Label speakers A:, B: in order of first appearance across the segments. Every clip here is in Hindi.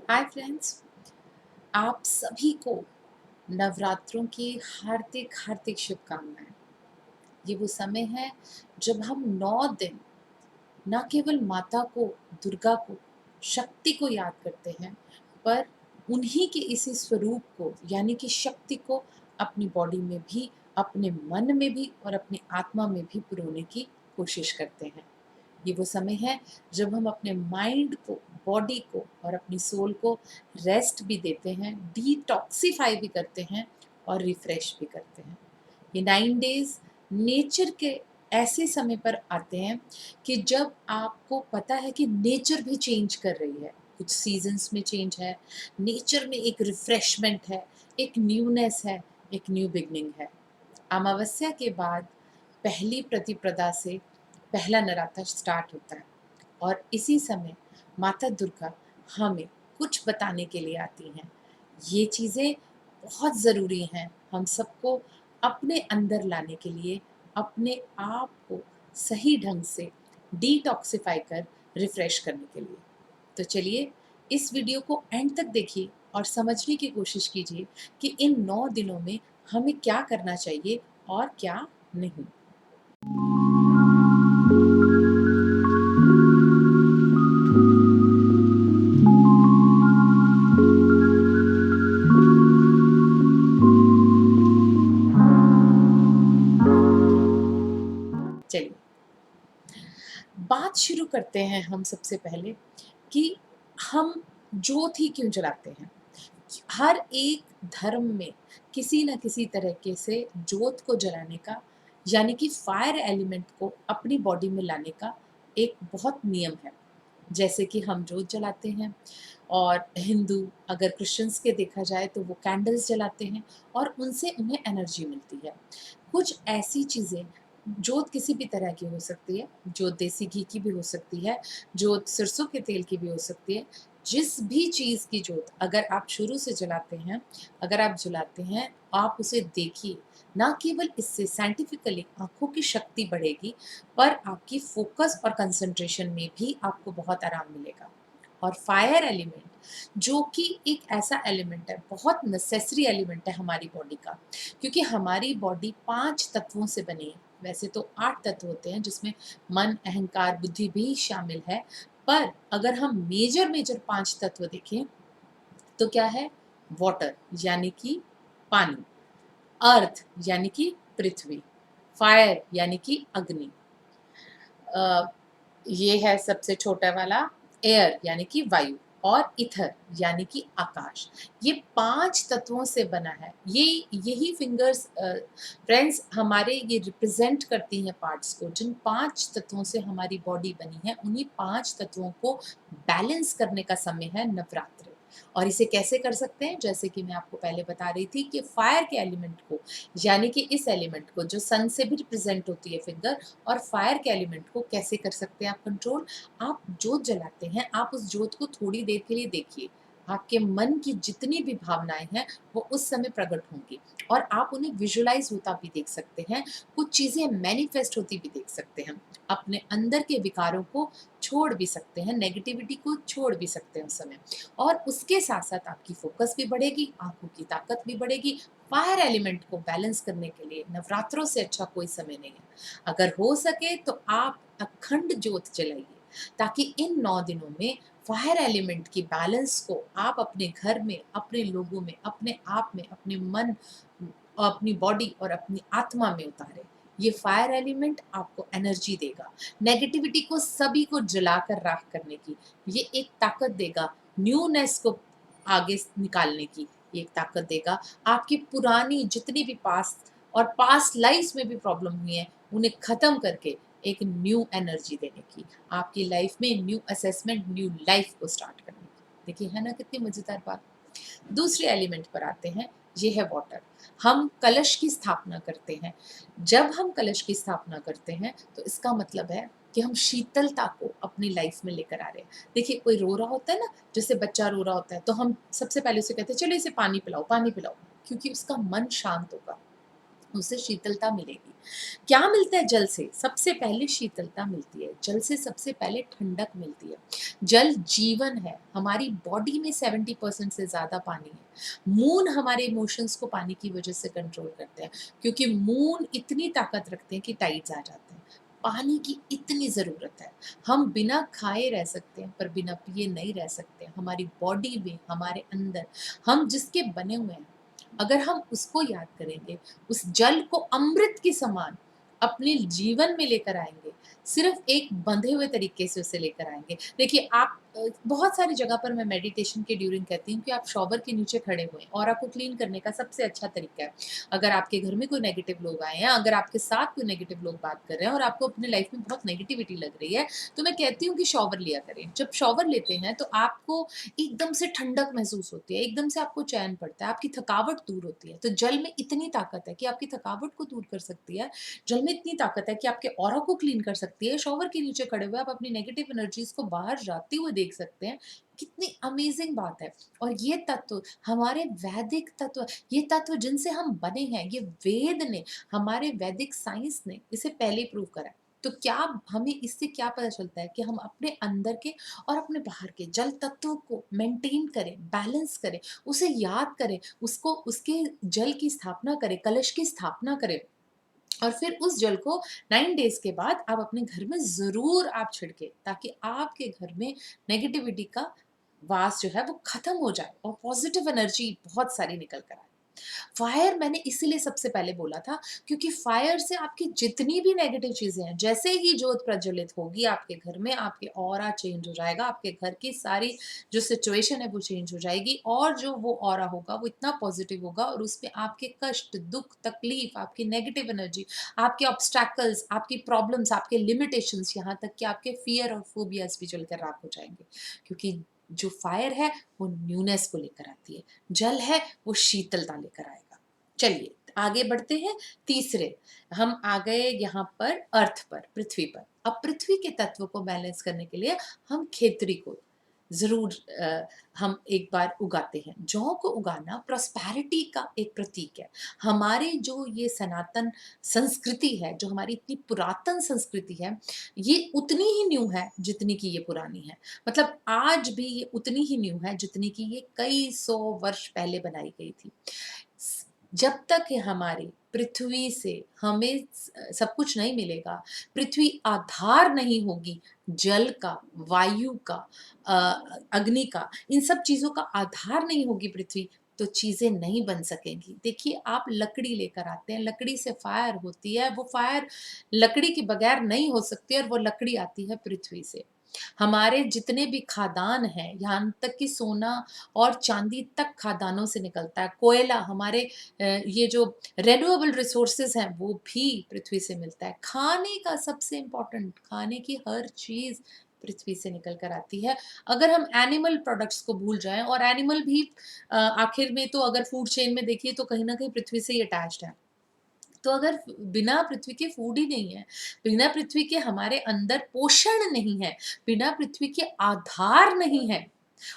A: हाय फ्रेंड्स, आप सभी को नवरात्रों की हार्दिक हार्दिक शुभकामनाएं। ये वो समय है जब हम 9 दिन न केवल माता को, दुर्गा को, शक्ति को याद करते हैं, पर उन्हीं के इसी स्वरूप को यानी कि शक्ति को अपनी बॉडी में भी, अपने मन में भी और अपनी आत्मा में भी पुरोने की कोशिश करते हैं। ये वो समय है जब हम अपने माइंड को, बॉडी को और अपनी सोल को रेस्ट भी देते हैं, डिटॉक्सिफाई भी करते हैं और रिफ्रेश भी करते हैं। ये 9 डेज नेचर के ऐसे समय पर आते हैं कि जब आपको पता है कि नेचर भी चेंज कर रही है, कुछ सीजन्स में चेंज है, नेचर में एक रिफ्रेशमेंट है, एक न्यूनेस है, एक न्यू बिगनिंग है। अमावस्या के बाद पहली प्रतिपदा से पहला नराता स्टार्ट होता है और इसी समय माता दुर्गा हमें कुछ बताने के लिए आती हैं। ये चीज़ें बहुत ज़रूरी हैं हम सबको अपने अंदर लाने के लिए, अपने आप को सही ढंग से डिटॉक्सिफाई कर रिफ्रेश करने के लिए। तो चलिए इस वीडियो को एंड तक देखिए और समझने की कोशिश कीजिए कि इन 9 दिनों में हमें क्या करना चाहिए और क्या नहीं। चलिए बात शुरू करते हैं हम सबसे पहले कि हम ज्योत ही क्यों जलाते हैं। हर एक धर्म में किसी न किसी तरीके से ज्योत को जलाने का यानी कि फायर एलिमेंट को अपनी बॉडी में लाने का एक बहुत नियम है। जैसे कि हम जोत जलाते हैं और हिंदू अगर क्रिश्चियंस के देखा जाए तो वो कैंडल्स जलाते हैं और उनसे उन्हें एनर्जी मिलती है। कुछ ऐसी चीज़ें, जोत किसी भी तरह की हो सकती है, जोत देसी घी की भी हो सकती है, जोत सरसों के तेल की भी हो सकती है। जिस भी चीज़ की जोत अगर आप शुरू से जलाते हैं, अगर आप जलाते हैं, आप उसे देखिए। ना केवल इससे साइंटिफिकली आँखों की शक्ति बढ़ेगी, पर आपकी फ़ोकस और कंसंट्रेशन में भी आपको बहुत आराम मिलेगा। और फायर एलिमेंट जो कि एक ऐसा एलिमेंट है, बहुत नेसेसरी एलिमेंट है हमारी बॉडी का, क्योंकि हमारी बॉडी 5 तत्वों से बनी है। वैसे तो 8 तत्व होते हैं जिसमें मन, अहंकार, बुद्धि भी शामिल है, पर अगर हम मेजर 5 तत्व देखें तो क्या है? वाटर यानी कि पानी, अर्थ यानी कि पृथ्वी, फायर यानी कि अग्नि, अ, ये है सबसे छोटा वाला, एयर यानी कि वायु, और ईथर यानी कि आकाश। ये 5 तत्वों से बना है। ये यही फिंगर्स फ्रेंड्स हमारे ये रिप्रेजेंट करती हैं पार्ट्स को। जिन 5 तत्वों से हमारी बॉडी बनी है, उन्हीं 5 तत्वों को बैलेंस करने का समय है नवरात्रि। और इसे कैसे कर सकते हैं? जैसे कि मैं आपको पहले बता रही थी कि फायर के एलिमेंट को यानी कि इस एलिमेंट को जो सन से भी रिप्रेजेंट होती है फिंगर, और फायर के एलिमेंट को कैसे कर सकते हैं आप कंट्रोल? आप जोत जलाते हैं, आप उस जोत को थोड़ी देर के लिए देखिए। आपके मन की जितनी भी भावनाएँ हैं, वो उस समय प्रकट होंगी और आप उन्हें विजुअलाइज़ होता भी देख सकते हैं, कुछ चीज़ें मैनिफेस्ट होती भी देख सकते हैं। अपने अंदर के विकारों को छोड़ भी सकते हैं, नेगेटिविटी को छोड़ भी सकते हैं उस समय, और उसके साथ-साथ आपकी फ़ोकस भी बढ़ेगी, आँखों की ताकत भी बढ़ेगी। फायर एलिमेंट को बैलेंस करने के लिए नवरात्रों से अच्छा कोई समय नहीं है। अगर हो सके तो आप अखंड ज्योत जलाइए, ताकि इन 9 दिनों में फायर एलिमेंट की बैलेंस को आप अपने घर में, अपने लोगों में, अपने आप में, अपने मन, अपनी बॉडी और अपनी आत्मा में उतारें। ये फायर एलिमेंट आपको एनर्जी देगा, नेगेटिविटी को सभी को जलाकर राख करने की, ये एक ताकत देगा, न्यूनेस को आगे निकालने की ये एक ताकत देगा, आपकी पुरानी जितनी भी पास्ट और पास्ट लाइफ्स में भी प्रॉब्लम हुई है, उन्हें ख़त्म करके एक न्यू एनर्जी देने की, आपकी लाइफ में न्यू असेसमेंट, न्यू लाइफ को स्टार्ट करने की। देखिए है ना कितनी मज़ेदार बात। दूसरे एलिमेंट पर आते हैं, ये है वाटर। हम कलश की स्थापना करते हैं। जब हम कलश की स्थापना करते हैं तो इसका मतलब है कि हम शीतलता को अपनी लाइफ में लेकर आ रहे हैं। देखिए कोई रो रहा होता है ना, जैसे बच्चा रो रहा होता है तो हम सबसे पहले उसे कहते हैं चलो इसे पानी पिलाओ, पानी पिलाओ, क्योंकि उसका मन शांत होगा। उसे शीतलता मिलेगी। क्या मिलता है जल से? सबसे पहले शीतलता मिलती है, जल से सबसे पहले ठंडक मिलती है। जल जीवन है, हमारी बॉडी में 70% से ज़्यादा पानी है। मून हमारे इमोशंस को पानी की वजह से कंट्रोल करते हैं, क्योंकि मून इतनी ताकत रखते हैं कि टाइड्स आ जाते हैं। पानी की इतनी ज़रूरत है। हम बिना खाए रह सकते हैं, पर बिना पिए नहीं रह सकते। हमारी बॉडी में, हमारे अंदर, हम जिसके बने हुए हैं, अगर हम उसको याद करेंगे, उस जल को अमृत के समान अपने जीवन में लेकर आएँगे, सिर्फ़ एक बंधे हुए तरीके से उसे लेकर आएँगे। देखिए आप बहुत सारी जगह पर मैं मेडिटेशन के ड्यूरिंग कहती हूँ कि आप शॉवर के नीचे खड़े हुए हैं, ऑरा को क्लीन करने का सबसे अच्छा तरीका है। अगर आपके घर में कोई नेगेटिव लोग आए हैं, अगर आपके साथ कोई नेगेटिव लोग बात कर रहे हैं और आपको अपनी लाइफ़ में बहुत नेगेटिविटी लग रही है, तो मैं कहती हूँ कि शॉवर लिया करें। जब शॉवर लेते हैं तो आपको एकदम से ठंडक महसूस होती है, एकदम से आपको चैन पड़ता है, आपकी थकावट दूर होती है। तो जल में इतनी ताकत है कि आपकी थकावट को दूर कर सकती है, जल में इतनी ताकत है कि आपके ऑरा को क्लीन कर सकती है। शॉवर के नीचे खड़े हुए आप अपनी नेगेटिव एनर्जीज़ को बाहर जाते हुए देख सकते हैं। कितनी अमेज़िंग बात है। और ये तत्व हमारे वैदिक तत्व, ये तत्व जिनसे हम बने हैं, ये वेद ने, हमारे वैदिक साइंस ने इसे पहले ही प्रूव करा है। तो क्या हमें इससे क्या पता चलता है कि हम अपने अंदर के और अपने बाहर के जल तत्वों को मेंटेन करें, बैलेंस करें, उसे याद करें, उसको उसके जल की स्थापना करें, कलश की स्थापना करें। और फिर उस जल को 9 डेज़ के बाद आप अपने घर में ज़रूर आप छिड़कें, ताकि आपके घर में नेगेटिविटी का वास जो है वो ख़त्म हो जाए और पॉज़िटिव एनर्जी बहुत सारी निकल कर आए। फायर मैंने इसीलिए सबसे पहले बोला था, क्योंकि फायर से आपकी जितनी भी नेगेटिव चीज़ें हैं, जैसे ही जोत प्रज्वलित होगी आपके घर में, आपके ऑरा चेंज हो जाएगा, आपके घर की सारी जो सिचुएशन है वो चेंज हो जाएगी, और जो वो ऑरा होगा वो इतना पॉजिटिव होगा, और उसमें आपके कष्ट, दुःख, तकलीफ, आपकी नेगेटिव एनर्जी, आपके ऑब्स्टैकल्स, आपकी प्रॉब्लम्स, आपके लिमिटेशंस, यहाँ तक कि आपके फ़ियर और फ़ोबियाज़ भी जलकर राख हो जाएँगे। क्योंकि जो फायर है वो न्यूनेस को लेकर आती है, जल है वो शीतलता लेकर आएगा। चलिए आगे बढ़ते हैं। तीसरे, हम आ गए यहाँ पर अर्थ पर, पृथ्वी पर। अब पृथ्वी के तत्व को बैलेंस करने के लिए हम खेतरी को ज़रूर हम एक बार उगाते हैं। जौ को उगाना प्रॉस्पेरिटी का एक प्रतीक है। हमारे जो ये सनातन संस्कृति है, जो हमारी इतनी पुरातन संस्कृति है, ये उतनी ही न्यू है जितनी कि ये पुरानी है। मतलब आज भी ये उतनी ही न्यू है जितनी कि ये कई सौ वर्ष पहले बनाई गई थी। स जब तक ये हमारी पृथ्वी से हमें सब कुछ नहीं मिलेगा, पृथ्वी आधार नहीं होगी जल का, वायु का, अग्नि का, इन सब चीज़ों का आधार नहीं होगी पृथ्वी, तो चीज़ें नहीं बन सकेंगी। देखिए आप लकड़ी लेकर आते हैं, लकड़ी से फायर होती है, वो फायर लकड़ी के बगैर नहीं हो सकती, और वो लकड़ी आती है पृथ्वी से। हमारे जितने भी खादान हैं, यहाँ तक कि सोना और चांदी तक खादानों से निकलता है। कोयला, हमारे ये जो रिन्यूएबल रिसोर्सेज़ हैं, वो भी पृथ्वी से मिलता है। खाने का सबसे इम्पोर्टेंट, खाने की हर चीज़ पृथ्वी से निकल कर आती है। अगर हम एनिमल प्रोडक्ट्स को भूल जाएँ, और एनिमल भी आखिर में तो अगर फूड चेन में देखिए तो कहीं न कहीं पृथ्वी से ही अटैच्ड है। तो अगर बिना पृथ्वी के फूड ही नहीं है, बिना पृथ्वी के हमारे अंदर पोषण नहीं है, बिना पृथ्वी के आधार नहीं है,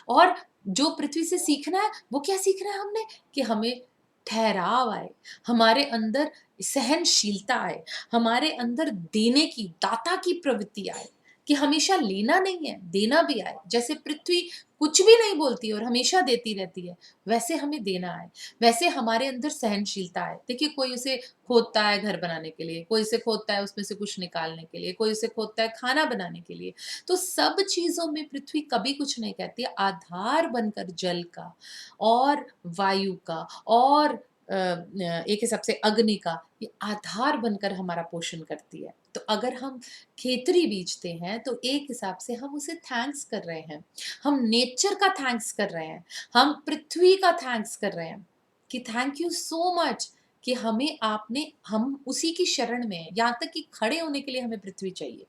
A: और जो पृथ्वी से सीखना है, वो क्या सीखना है हमने? कि हमें ठहराव आए, हमारे अंदर सहनशीलता आए, हमारे अंदर देने की, दाता की प्रवृत्ति आए, कि हमेशा लेना नहीं है, देना भी आए। जैसे पृथ्वी कुछ भी नहीं बोलती और हमेशा देती रहती है, वैसे हमें देना आए, वैसे हमारे अंदर सहनशीलता आए। देखिए कोई उसे खोदता है घर बनाने के लिए, कोई उसे खोदता है उसमें से कुछ निकालने के लिए, कोई उसे खोदता है खाना बनाने के लिए। तो सब चीज़ों में पृथ्वी कभी कुछ नहीं कहती है, आधार बनकर जल का और वायु का और एक हिसाब से अग्नि का, ये आधार बनकर हमारा पोषण करती है। तो अगर हम खेतरी बीजते हैं तो एक हिसाब से हम उसे थैंक्स कर रहे हैं। हम नेचर का थैंक्स कर रहे हैं, हम पृथ्वी का थैंक्स कर रहे हैं कि थैंक यू सो मच कि हमें आपने, हम उसी की शरण में हैं, यहाँ तक कि खड़े होने के लिए हमें पृथ्वी चाहिए।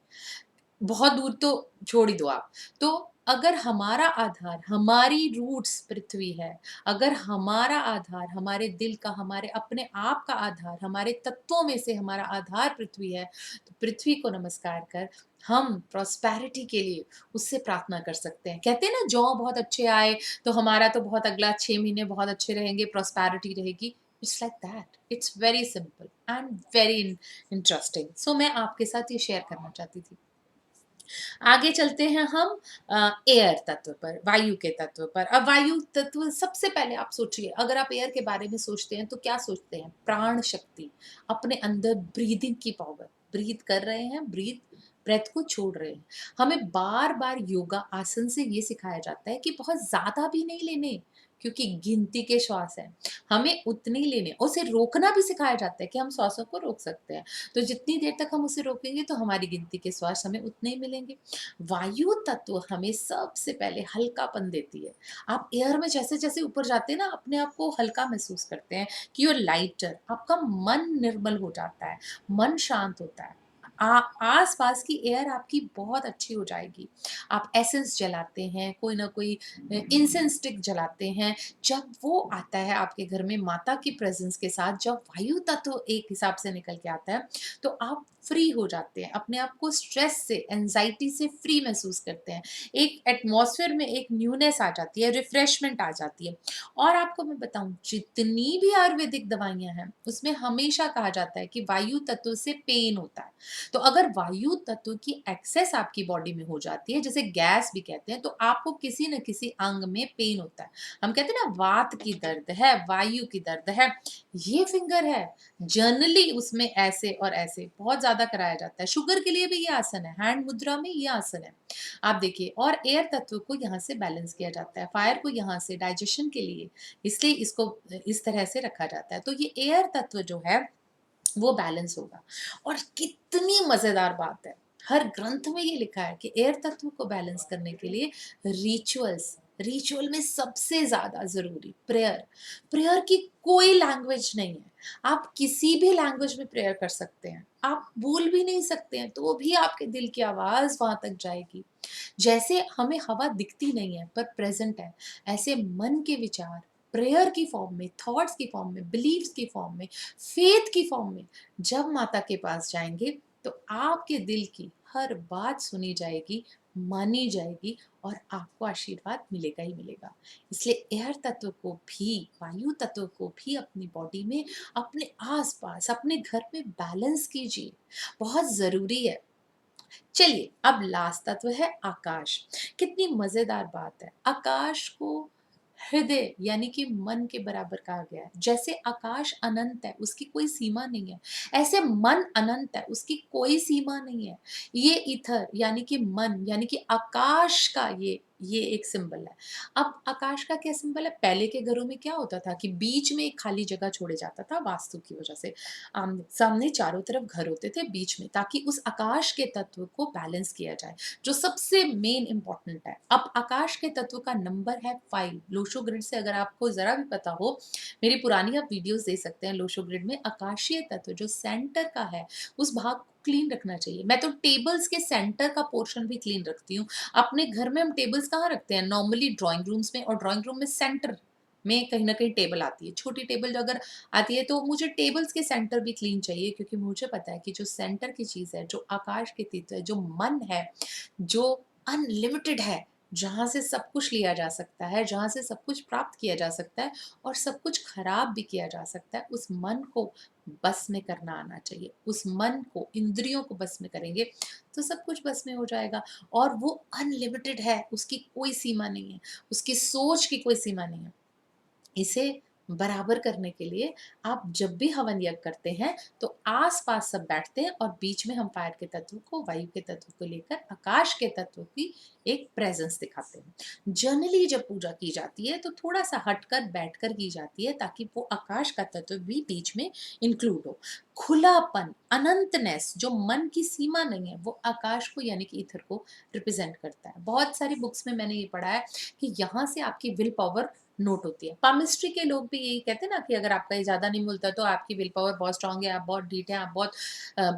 A: बहुत दूर तो छोड़ ही दो आप। तो अगर हमारा आधार, हमारी रूट्स पृथ्वी है, अगर हमारा आधार, हमारे दिल का, हमारे अपने आप का आधार, हमारे तत्वों में से हमारा आधार पृथ्वी है, तो पृथ्वी को नमस्कार कर हम प्रॉस्पेरिटी के लिए उससे प्रार्थना कर सकते हैं। कहते हैं ना जौ बहुत अच्छे आए, तो हमारा तो बहुत अगला 6 महीने बहुत अच्छे रहेंगे, प्रॉस्पेरिटी रहेगी। It's like that, it's very simple and very interesting. So मैं आपके साथ ये शेयर करना चाहती थी। आगे चलते हैं हम एयर तत्व पर, वायु के तत्व पर। अब वायु तत्व सबसे पहले आप सोचिए, अगर आप एयर के बारे में सोचते हैं तो क्या सोचते हैं? प्राण शक्ति, अपने अंदर ब्रीदिंग की पावर, ब्रीथ कर रहे हैं, ब्रेथ को छोड़ रहे हैं। हमें बार बार योगा आसन से ये सिखाया जाता है कि बहुत ज्यादा भी नहीं लेने, क्योंकि गिनती के श्वास है, हमें उतने ही लेने। उसे रोकना भी सिखाया जाता है कि हम श्वासों को रोक सकते हैं, तो जितनी देर तक हम उसे रोकेंगे तो हमारी गिनती के श्वास हमें उतने ही मिलेंगे। वायु तत्व हमें सबसे पहले हल्कापन देती है। आप एयर में जैसे-जैसे ऊपर जाते हैं ना, अपने आप को हल्का महसूस करते हैं कि यू आर लाइटर, आपका मन निर्मल हो जाता है, मन शांत होता है। आ आस-पास की एयर आपकी बहुत अच्छी हो जाएगी। आप एसेंस जलाते हैं, कोई ना कोई इंसेंस स्टिक जलाते हैं, जब वो आता है आपके घर में माता की प्रेज़ेंस के साथ, जब वायु तत्व एक हिसाब से निकल के आता है, तो आप फ्री हो जाते हैं, अपने आप को स्ट्रेस से, एंग्जायटी से फ्री महसूस करते हैं। एक एटमॉस्फेयर में एक न्यूनेस आ जाती है, रिफ्रेशमेंट आ जाती है। और आपको मैं बताऊँ, जितनी भी आयुर्वेदिक दवाइयाँ हैं, उसमें हमेशा कहा जाता है कि वायु तत्व से पेन होता है। तो अगर वायु तत्व की एक्सेस आपकी बॉडी में हो जाती है, जिसे गैस भी कहते हैं, तो आपको किसी न किसी अंग में पेन होता है। हम कहते हैं ना, वात की दर्द है, वायु की दर्द है, ये फिंगर है, जनरली उसमें ऐसे और ऐसे बहुत ज़्यादा कराया जाता है। शुगर के लिए भी ये आसन है, हैंड मुद्रा में ये आसन है। आप देखिए, और एयर तत्व को यहाँ से बैलेंस किया जाता है, फायर को यहाँ से डाइजेशन के लिए, इसलिए इसको इस तरह से रखा जाता है। तो ये एयर तत्व जो है वो बैलेंस होगा। और कितनी मज़ेदार बात है, हर ग्रंथ में ये लिखा है कि एयर तत्व को बैलेंस करने के लिए रिचुअल में सबसे ज़्यादा ज़रूरी प्रेयर। प्रेयर की कोई लैंग्वेज नहीं है। आप किसी भी लैंग्वेज में प्रेयर कर सकते हैं। आप बोल भी नहीं सकते हैं, तो भी आपके दिल की आवाज़ वहाँ तक जाएगी। जैसे हमें हवा दिखती नहीं है पर प्रेज़ेंट है, ऐसे मन के विचार प्रेयर की फॉर्म में, थॉट्स की फॉर्म में, बिलीव्स की फॉर्म में, फेथ की फॉर्म में जब माता के पास जाएँगे, तो आपके दिल की हर बात सुनी जाएगी, मानी जाएगी और आपको आशीर्वाद मिलेगा ही मिलेगा। इसलिए एयर तत्व को भी, वायु तत्व को भी अपनी बॉडी में, अपने आस-पास, अपने घर में बैलेंस कीजिए, बहुत ज़रूरी है। चलिए, अब लास्ट तत्व है आकाश। कितनी मज़ेदार बात है। आकाश को हृदय यानी कि मन के बराबर कहा गया है। जैसे आकाश अनंत है, उसकी कोई सीमा नहीं है, ऐसे मन अनंत है, उसकी कोई सीमा नहीं है। ये ईथर यानी कि मन यानी कि आकाश का ये एक सिंबल है। अब आकाश का क्या सिंबल है? पहले के घरों में क्या होता था कि बीच में एक खाली जगह छोड़े जाता था वास्तु की वजह से। आमने-सामने चारों तरफ घर होते थे, बीच में, ताकि उस आकाश के तत्व को बैलेंस किया जाए, जो सबसे मेन इम्पोर्टेंट है। अब आकाश के तत्व का नंबर है 5। लोशो ग्रिड से अगर आपको ज़रा भी पता हो, मेरी पुरानी आप वीडियोज़ देख सकते हैं लोशो ग्रिड में। आकाशीय तत्व जो सेंटर का है, उस भाग को क्लीन रखना चाहिए। मैं तो टेबल्स के सेंटर का पोर्शन भी क्लीन रखती हूँ। अपने घर में हम टेबल्स कहाँ रखते हैं? नॉर्मली ड्राइंग रूम्स में, और ड्राइंग रूम में सेंटर में कहीं न कहीं टेबल आती है। छोटी टेबल जो अगर आती है, तो मुझे टेबल्स के सेंटर भी क्लीन चाहिए, क्योंकि मुझे पता है कि जो सेंटर की चीज़ है, जो आकाश की तत्व है, जो मन है, जो अनलिमिटेड है, जहाँ से सब कुछ लिया जा सकता है, जहाँ से सब कुछ प्राप्त किया जा सकता है और सब कुछ खराब भी किया जा सकता है, उस मन को बस में करना आना चाहिए। उस मन को, इंद्रियों को बस में करेंगे, तो सब कुछ बस में हो जाएगा। और वो अनलिमिटेड है, उसकी कोई सीमा नहीं है, उसकी सोच की कोई सीमा नहीं है। इसे बराबर करने के लिए आप जब भी हवन यज्ञ करते हैं, तो आस-पास सब बैठते हैं और बीच में हम फायर के तत्व को, वायु के तत्व को लेकर आकाश के तत्व की एक प्रेज़ेंस दिखाते हैं। जनरली जब पूजा की जाती है, तो थोड़ा-सा हटकर बैठकर की जाती है, ताकि वो आकाश का तत्व भी बीच में इंक्लूड हो। खुलापन, अनंतनेस, जो मन की सीमा नहीं है, वो आकाश को यानी कि ईथर को रिप्रेज़ेंट करता है। बहुत सारी बुक्स में मैंने ये पढ़ा है कि यहाँ से आपकी विल पावर नोट होती है। पामिस्ट्री के लोग भी यही कहते हैं ना कि अगर आपका ये ज़्यादा नहीं मिलता, तो आपकी विल पावर बहुत स्ट्रॉन्ग है, आप बहुत ढीठ हैं, आप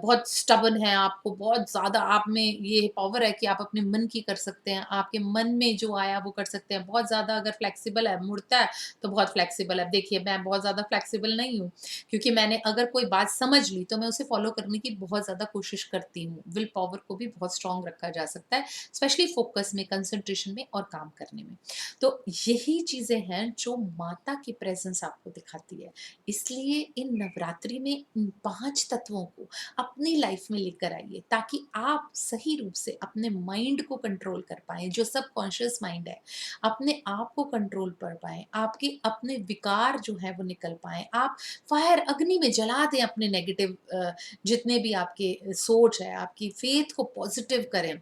A: बहुत स्टबर्न हैं, आपको बहुत ज़्यादा आप में ये पावर है कि आप अपने मन की कर सकते हैं, आपके मन में जो आया वो कर सकते हैं। बहुत ज़्यादा अगर फ्लेक्सिबल है, मुड़ता है, तो बहुत फ्लेक्सिबल है। देखिए, मैं बहुत ज़्यादा फ्लेक्सिबल नहीं हूँ, क्योंकि मैंने अगर कोई बात समझ ली तो मैं उसे फ़ॉलो करने की बहुत ज़्यादा कोशिश करती हूँ। विल पावर को भी बहुत स्ट्रॉन्ग रखा जा सकता है, स्पेशली फ़ोकस में, कंसंट्रेशन में और काम करने में। तो यही चीज़ें हैं जो माता की प्रेज़ेंस आपको दिखाती है। इसलिए इन नवरात्रि में इन 5 तत्वों को अपनी लाइफ़ में लेकर आइए, ताकि आप सही रूप से अपने माइंड को कंट्रोल कर पाएँ, जो सबकॉन्शियस माइंड है, अपने आप को कंट्रोल कर पाएँ, आपके अपने विकार जो हैं वो निकल पाएँ, आप फायर अग्नि में जला दें अपने नेगेटिव जितने भी आपके सोच है, आपकी फेथ को पॉजिटिव करें,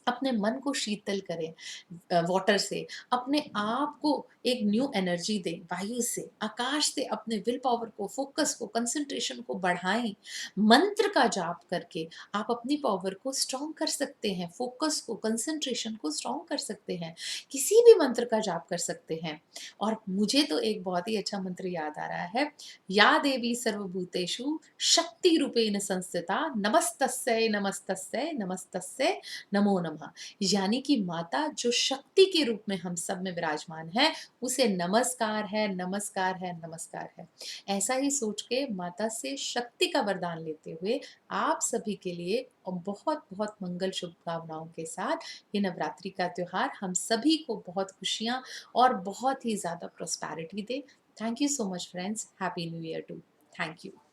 A: अपने मन को शीतल करें वाटर से, अपने आप को एक न्यू एनर्जी दें वायु से, आकाश से अपने विल पावर को, फोकस को, कंसंट्रेशन को बढ़ाएँ। मंत्र का जाप करके आप अपनी पावर को स्ट्रॉन्ग कर सकते हैं, फोकस को, कंसंट्रेशन को स्ट्रॉन्ग कर सकते हैं। किसी भी मंत्र का जाप कर सकते हैं। और मुझे तो एक बहुत ही अच्छा मंत्र याद आ रहा है, या देवी सर्वभूतेषु शक्ति रूपेण संस्थिता नमस्तस्यै नमस्तस्यै नमस्तस्यै नमो नमः। यानी कि माता जो शक्ति के रूप में हम सब में विराजमान है, उसे नमस्कार है, नमस्कार है, नमस्कार है। ऐसा ही सोच के माता से शक्ति का वरदान लेते हुए आप सभी के लिए बहुत-बहुत मंगल शुभकामनाओं के साथ ये नवरात्रि का त्योहार हम सभी को बहुत खुशियाँ और बहुत ही ज़्यादा प्रॉस्पेरिटी दे। Thank you so much friends. Happy new year too. Thank you.